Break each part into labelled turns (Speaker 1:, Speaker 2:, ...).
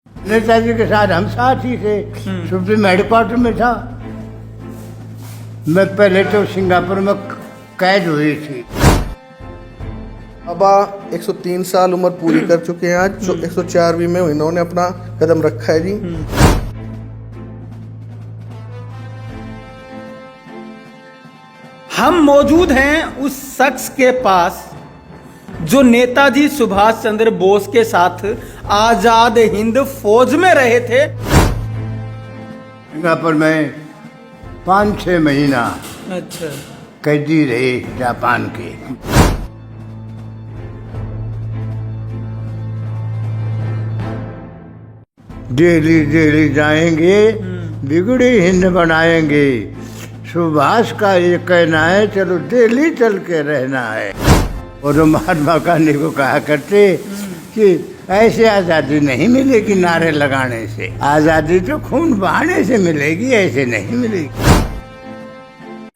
Speaker 1: नेताजी के साथ हम साथ ही थे। सुप्रीम हेडक्वार्टर में था। मैं पहले तो सिंगापुर में कैद हुई थी।
Speaker 2: बाबा 103 साल उम्र पूरी कर चुके हैं आज। 104वीं में इन्होंने अपना कदम रखा है जी।
Speaker 3: हम मौजूद हैं उस शख्स के पास जो नेताजी सुभाष चंद्र बोस के साथ आजाद हिंद फौज में रहे थे।
Speaker 1: सिंगापुर में 5-6 महीना
Speaker 3: अच्छा,
Speaker 1: कैदी रहे जापान के। डेली जाएंगे, बिगड़ी हिंद बनाएंगे। सुभाष का ये कहना है चलो डेली चल के रहना है। और महात्मा गांधी को कहा करते कि ऐसे आज़ादी नहीं मिलेगी नारे लगाने से, आज़ादी तो खून बहाने से मिलेगी, ऐसे नहीं मिलेगी।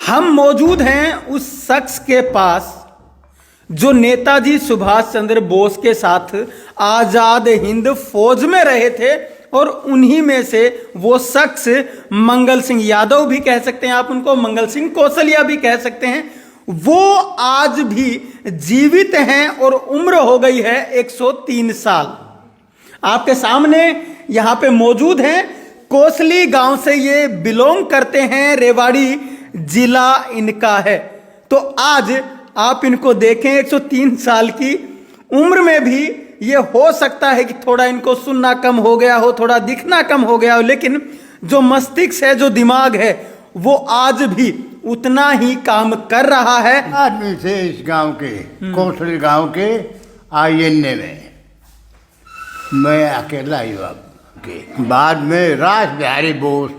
Speaker 3: हम मौजूद हैं उस शख्स के पास जो नेताजी सुभाष चंद्र बोस के साथ आजाद हिंद फौज में रहे थे और उन्हीं में से वो शख्स मंगल सिंह यादव भी कह सकते हैं आप उनको, मंगल सिंह कौशल्या भी कह सकते हैं। वो आज भी जीवित हैं और उम्र हो गई है 103 साल। आपके सामने यहाँ पे मौजूद हैं। कोसली गांव से ये बिलोंग करते हैं, रेवाड़ी जिला इनका है। तो आज आप इनको देखें, 103 साल की उम्र में भी ये हो सकता है कि थोड़ा इनको सुनना कम हो गया हो, थोड़ा दिखना कम हो गया हो, लेकिन जो मस्तिष्क है, जो दिमाग है, वो आज भी उतना ही काम कर रहा है।
Speaker 1: आदमी थे इस गांव के, कोसली गांव के आईएनए में मैं अकेला युवा के। बाद में रास बिहारी बोस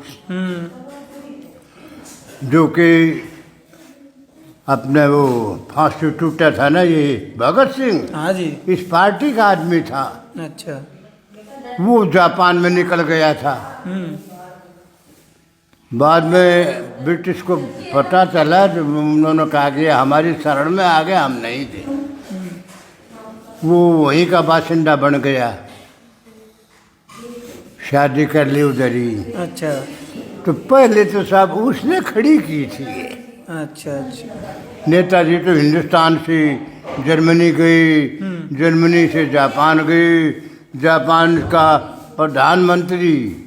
Speaker 1: जो कि अपने वो फांसी टूटा था ना, ये भगत सिंह,
Speaker 3: हाँ जी,
Speaker 1: इस पार्टी का आदमी था।
Speaker 3: अच्छा,
Speaker 1: वो जापान में निकल गया था। बाद में ब्रिटिश को पता चला तो उन्होंने कहा कि हमारी शरण में आ गए, हम नहीं थे। वो वहीं का बासिंदा बन गया, शादी कर ली उधर ही।
Speaker 3: अच्छा,
Speaker 1: तो पहले तो सब उसने खड़ी की थी ये।
Speaker 3: अच्छा, अच्छा,
Speaker 1: नेताजी तो हिंदुस्तान से जर्मनी गई, जर्मनी से जापान गई, जापान का प्रधानमंत्री,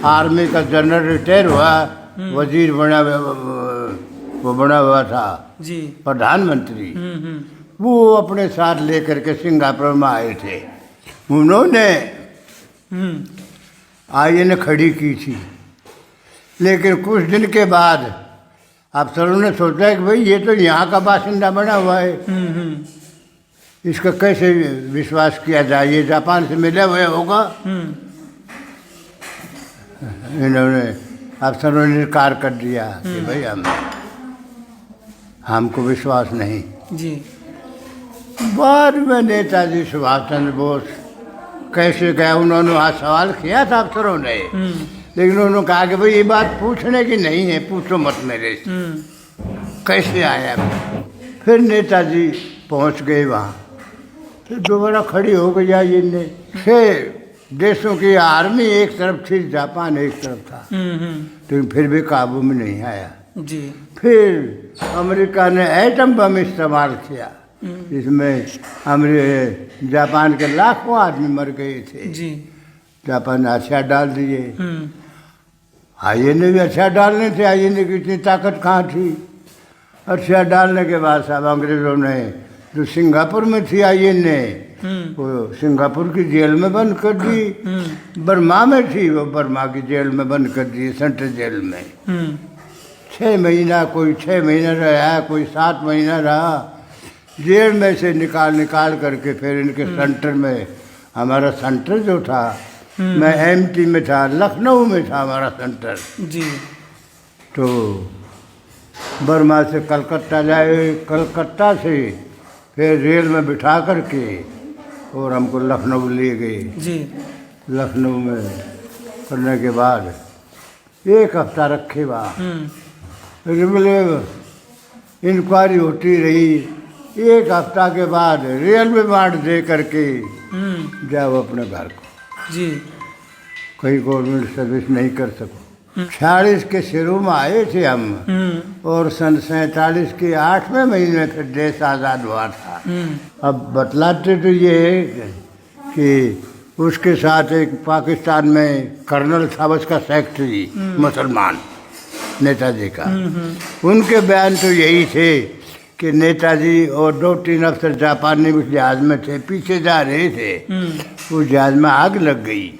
Speaker 1: आर्मी का जनरल रिटायर हुआ, वजीर बना, वो बना हुआ था
Speaker 3: जी,
Speaker 1: प्रधानमंत्री। वो अपने साथ लेकर के सिंगापुर में आए थे। उन्होंने आईएनए खड़ी की थी। लेकिन कुछ दिन के बाद अफसरों ने सोचा कि भाई ये तो यहाँ का बासिंदा बना हुआ है, इसका कैसे विश्वास किया जाए, ये जापान से मिले हुए होगा। इन्होंने अफसरों ने इनकार कर दिया कि भाई हमको विश्वास नहीं
Speaker 3: जी।
Speaker 1: बाद में नेताजी सुभाष चंद्र बोस कैसे गए, उन्होंने वहाँ सवाल किया था अफसरों ने, लेकिन उन्होंने कहा कि भाई ये बात पूछने की नहीं है, पूछो मत मेरे से कैसे आया। फिर नेताजी पहुँच गए वहाँ, फिर दोबारा खड़ी हो गई। ये 6 देशों की आर्मी एक तरफ थी, जापान एक तरफ था, लेकिन फिर भी काबू में नहीं आया
Speaker 3: जी।
Speaker 1: फिर अमेरिका ने एटम बम इस्तेमाल किया, इसमें जापान के लाखों आदमी मर गए थे
Speaker 3: जी।
Speaker 1: जापान ने हथियार डाल दिए। आईएनए भी हथियार डालने थे, आईएनए की इतनी ताकत कहाँ थी। हथियार डालने के बाद साहब अंग्रेजों ने जो सिंगापुर में थी आईएनए, वो सिंगापुर की जेल में बंद कर दी। बर्मा में थी, वो बर्मा की जेल में बंद कर दी, सेंट्रल जेल में। 6 महीना, कोई 6 महीना रहा, कोई 7 महीना रहा। जेल में से निकाल करके फिर इनके सेंटर में, हमारा सेंटर जो था, मैं एमपी में था, लखनऊ में था हमारा सेंटर
Speaker 3: जी।
Speaker 1: तो बर्मा से कलकत्ता जाए, कलकत्ता से फिर रेल में बिठा करके और हमको लखनऊ ले गए
Speaker 3: जी।
Speaker 1: लखनऊ में करने के बाद 1 हफ्ता रखे वहाँ। इंक्वायरी होती रही। 1 हफ्ता के बाद रेलवे बांट दे करके जाओ अपने घर को।
Speaker 3: जी
Speaker 1: कोई गवर्नमेंट सर्विस नहीं कर सको। 46 के शुरू में आए थे हम, और सन 47 के 8वें महीने में फिर देश आज़ाद हुआ था। अब बतलाते तो ये है कि उसके साथ एक पाकिस्तान में कर्नल था, उसका सेक्रेटरी मुसलमान नेताजी का, उनके बयान तो यही थे कि नेताजी और 2-3 अफसर जापानी उस जहाज में थे, पीछे जा रहे थे, उस जहाज में आग लग गई,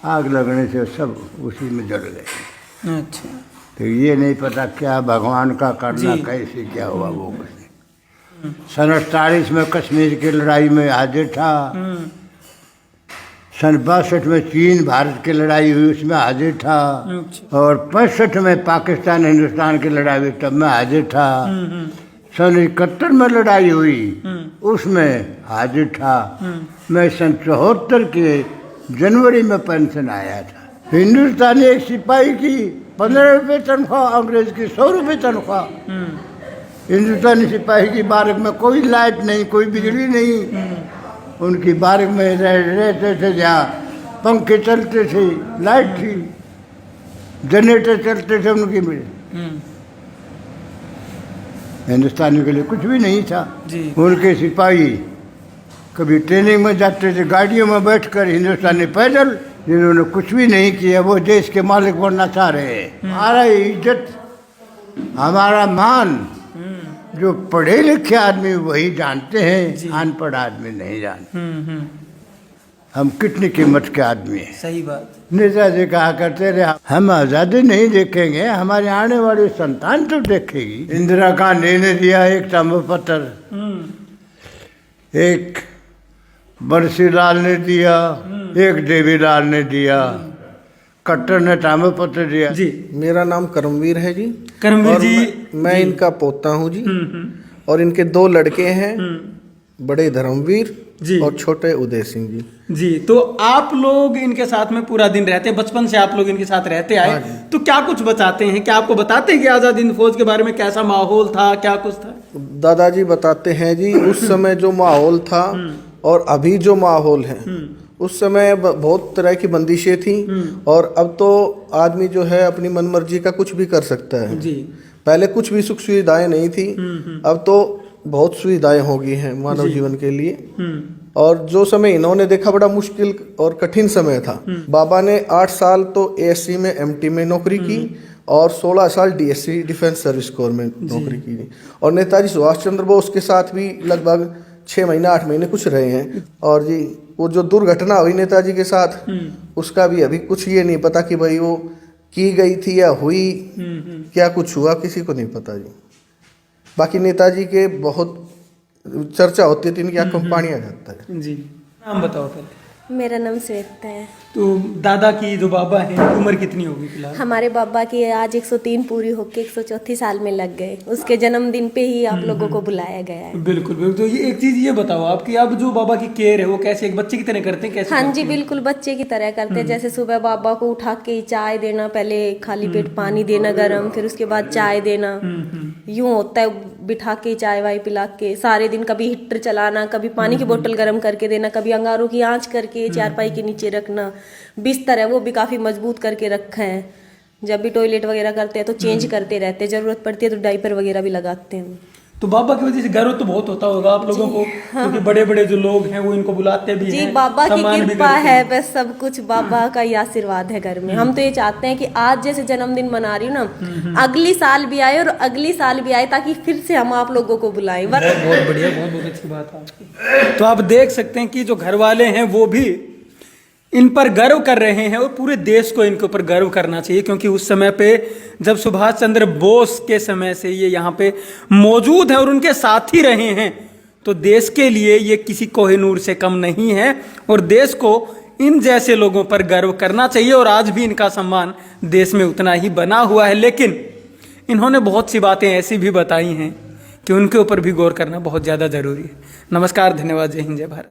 Speaker 1: आग लगने से सब उसी में जल गए।
Speaker 3: अच्छा।
Speaker 1: तो ये नहीं पता क्या भगवान का करना, कैसे क्या हुआ वो कुछ नहीं। सन 48 में कश्मीर की लड़ाई में हाजिर था, सन 62 में चीन भारत की लड़ाई हुई उसमें हाजिर था, और 65 में पाकिस्तान हिंदुस्तान की लड़ाई हुई तब मैं हाजिर था। सन 71 में लड़ाई हुई उसमें हाजिर था। मैं सन 74 के जनवरी में पेंशन आया था। हिंदुस्तानी एक सिपाही की 15 रुपये तनख्वाह, अंग्रेज की 100 रुपये तनख्वाह। हिंदुस्तानी सिपाही की बारक में कोई लाइट नहीं, कोई बिजली नहीं, उनकी बारक में रहते थे जहाँ पंखे चलते थे, लाइट थी, जनरेटर चलते थे उनकी में। हिंदुस्तानी के लिए कुछ भी नहीं था। उनके सिपाही कभी ट्रेनिंग में जाते थे गाड़ियों में बैठकर, हिंदुस्तानी पैदल, जिन्होंने कुछ भी नहीं किया, वो देश के मालिक बनना चाह रहे हैं। हमारा इज्जत, हमारा मान जो पढ़े लिखे आदमी वही जानते हैं, अनपढ़ आदमी नहीं जानते। हम कितनी कीमत के आदमी हैं।
Speaker 3: सही बात।
Speaker 1: नेताजी कहा करते रहे, हम आज़ादी नहीं देखेंगे, हमारे आने वाली संतान तो देखेगी। इंदिरा गांधी ने दिया एक ताम्र पत्र, एक बंसीलाल ने दिया, एक देवीलाल ने दिया, कट्टर ने ताम्र पत्र दिया।
Speaker 3: जी,
Speaker 2: मेरा नाम करमवीर है जी।
Speaker 3: करमवीर
Speaker 2: और
Speaker 3: जी,
Speaker 2: मैं इनका पोता हूँ जी। और इनके 2 लड़के हैं, बड़े धर्मवीर
Speaker 3: जी
Speaker 2: और छोटे उदय सिंह जी।
Speaker 3: जी, तो आप लोग इनके साथ में पूरा दिन रहते हैं, बचपन से आप लोग इनके साथ रहते आए, तो क्या कुछ बताते हैं? क्या आपको बताते हैं कि आज़ाद हिंद फौज के बारे में कैसा माहौल था, क्या कुछ था?
Speaker 2: दादाजी बताते हैं जी, उस समय जो माहौल था और अभी जो माहौल है, उस समय बहुत तरह की बंदिशें थी, और अब तो आदमी जो है अपनी मनमर्जी का कुछ भी कर सकता है जी। पहले कुछ भी सुख सुविधाएं नहीं थी, अब तो बहुत सुविधाएं हो गई हैं मानव जीवन के लिए। और जो समय इन्होंने देखा बड़ा मुश्किल और कठिन समय था। बाबा ने 8 साल तो एएससी में एमटी में नौकरी की और 16 साल डीएससी डिफेंस सर्विस कोर में नौकरी की। और नेताजी सुभाष चंद्र बोस के साथ भी लगभग 6 महीने 8 महीने कुछ रहे हैं। और जी वो जो दुर्घटना हुई नेताजी के साथ, उसका भी अभी कुछ ये नहीं पता कि भाई वो की गई थी या हुई, क्या कुछ हुआ किसी को नहीं पता जी। बाकी नेताजी के बहुत चर्चा होती है तो इनकी आंखों में पानी आ जाता है
Speaker 3: जी। नाम बताओ पहले।
Speaker 4: मेरा नाम श्वेता है।
Speaker 3: तो दादा की जो बाबा है उम्र कितनी होगी फिलहाल?
Speaker 4: हमारे बाबा की आज 103 पूरी होकर 104 साल में लग गए। उसके जन्मदिन पे ही आप लोगों को बुलाया गया है।
Speaker 3: बिल्कुल बिल्कुल। तो ये एक चीज ये बताओ आपकी, अब जो बाबा की केयर है वो कैसे एक बच्चे की तरह करते हैं? कैसे?
Speaker 4: हाँ जी बिल्कुल बच्चे की तरह करते हैं। जैसे सुबह बाबा को उठा के चाय देना, पहले खाली पेट पानी देना गरम, फिर उसके बाद चाय देना, यूं होता है बिठा के चाय वाय पिला के। सारे दिन कभी हीटर चलाना, कभी पानी की बोतल गर्म करके देना, कभी अंगारों की आंच करके चारपाई के नीचे रखना। बिस्तर है वो भी काफी मजबूत करके रखा है। जब भी टॉयलेट वगैरह करते हैं तो चेंज करते रहते हैं, जरूरत पड़ती है तो डायपर वगैरह भी लगाते हैं।
Speaker 3: तो बाबा की वजह से गर्व तो बहुत होता होगा आप लोगों को, क्योंकि बड़े बड़े जो लोग हैं वो इनको बुलाते भी
Speaker 4: जी
Speaker 3: हैं।
Speaker 4: बाबा की
Speaker 3: सम्मान भी
Speaker 4: कृपा
Speaker 3: करते
Speaker 4: है,
Speaker 3: हैं।
Speaker 4: बस सब कुछ बाबा का ही आशीर्वाद है घर में। हम तो ये चाहते हैं कि आज जैसे जन्मदिन मना रही हूँ ना, अगली साल भी आए और अगली साल भी आए, ताकि फिर से हम आप लोगों को बुलाएं।
Speaker 3: बहुत बढ़िया, बहुत अच्छी बात है आपकी। तो आप देख सकते हैं कि जो घर वाले हैं वो भी इन पर गर्व कर रहे हैं और पूरे देश को इनके ऊपर गर्व करना चाहिए, क्योंकि उस समय पे जब सुभाष चंद्र बोस के समय से ये यहाँ पे मौजूद हैं और उनके साथ ही रहे हैं, तो देश के लिए ये किसी कोहिनूर से कम नहीं है और देश को इन जैसे लोगों पर गर्व करना चाहिए। और आज भी इनका सम्मान देश में उतना ही बना हुआ है, लेकिन इन्होंने बहुत सी बातें ऐसी भी बताई हैं कि उनके ऊपर भी गौर करना बहुत ज़्यादा ज़रूरी है। नमस्कार, धन्यवाद, जय हिंद, जय भारत।